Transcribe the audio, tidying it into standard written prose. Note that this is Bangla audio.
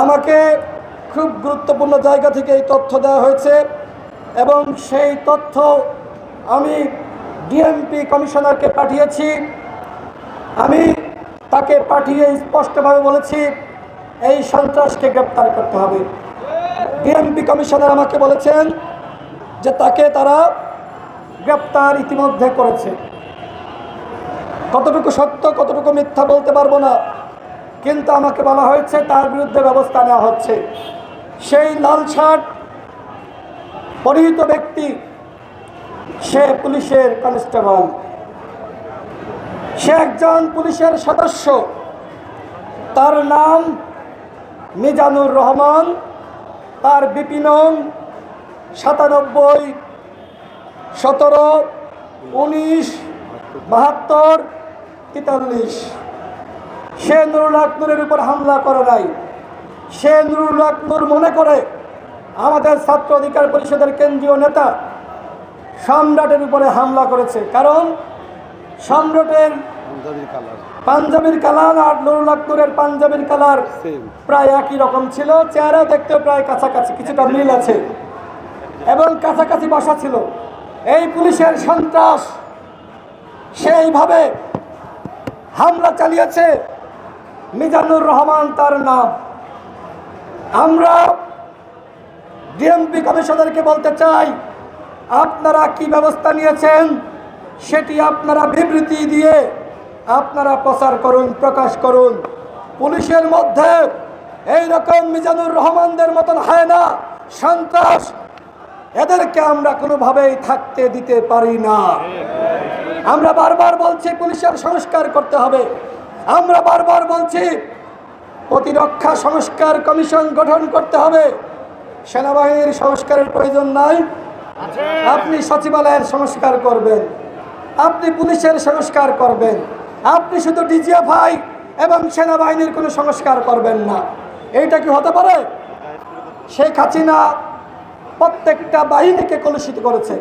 আমাকে খুব গুরুত্বপূর্ণ জায়গা থেকে এই তথ্য দেওয়া হয়েছে এবং সেই তথ্য আমি ডিএমপি কমিশনারকে পাঠিয়েছি। আমি তাকে পাঠিয়ে স্পষ্টভাবে বলেছি এই সন্ত্রাসকে গ্রেপ্তার করতে হবে। ডিএমপি কমিশনার আমাকে বলেছেন যে তাকে তারা গ্রেপ্তার ইতিমধ্যে করেছে। কতটুকু সত্য কতটুকু মিথ্যা বলতে পারবো না, কিন্তু আমাকে বলা হয়েছে তার বিরুদ্ধে ব্যবস্থা নেওয়া হচ্ছে। সেই লাল শার্ট পরিহিত ব্যক্তি সে পুলিশের কনস্টেবল, সে একজন পুলিশের সদস্য। তার নাম মিজানুর রহমান, তার বিপি নং 97 17 19 72 43। সে নুরুল হক নূরের উপর হামলা করে নাই। সে নুরুল হক নূর মনে করে আমাদের ছাত্র অধিকার পরিষদের কেন্দ্রীয় নেতা সম্রাটের উপরে হামলা করেছে, কারণ সম্রাটের পাঞ্জাবির কালার আর নুরুল হক নূরের পাঞ্জাবির কালার প্রায় একই রকম ছিল, চেহারা দেখতেও প্রায় কাছাকাছি, কিছুটা মিল আছে এবং কাছাকাছি বসা ছিল। এই পুলিশের সন্ত্রাস সেইভাবে হামলা চালিয়েছে। মিজানুর রহমান তার নাম। আমরা ডিএমপি কমিশনারকে বলতে চাই, আপনারা কি ব্যবস্থা নিয়েছেন সেটি আপনারা বিবৃতি দিয়ে আপনারা প্রচার করুন, প্রকাশ করুন। পুলিশের মধ্যে এই রকম মিজানুর রহমানদের মতন হায়না সন্ত্রাস, এদেরকে আমরা কোনোভাবেই থাকতে দিতে পারি না। আমরা বারবার বলছি পুলিশের সংস্কার করতে হবে। আমরা বারবার বলছি প্রতিরক্ষা সংস্কার কমিশন গঠন করতে হবে। সেনাবাহিনীর সংস্কারের প্রয়োজন নাই। আপনি সচিবালয়ের সংস্কার করবেন, আপনি পুলিশের সংস্কার করবেন, আপনি শুধু ডিজিএফআই এবং সেনাবাহিনীর কোনো সংস্কার করবেন না। এইটা কি হতে পারে? শেখ হাসিনা প্রত্যেকটা বাহিনীকে কলুষিত করেছে।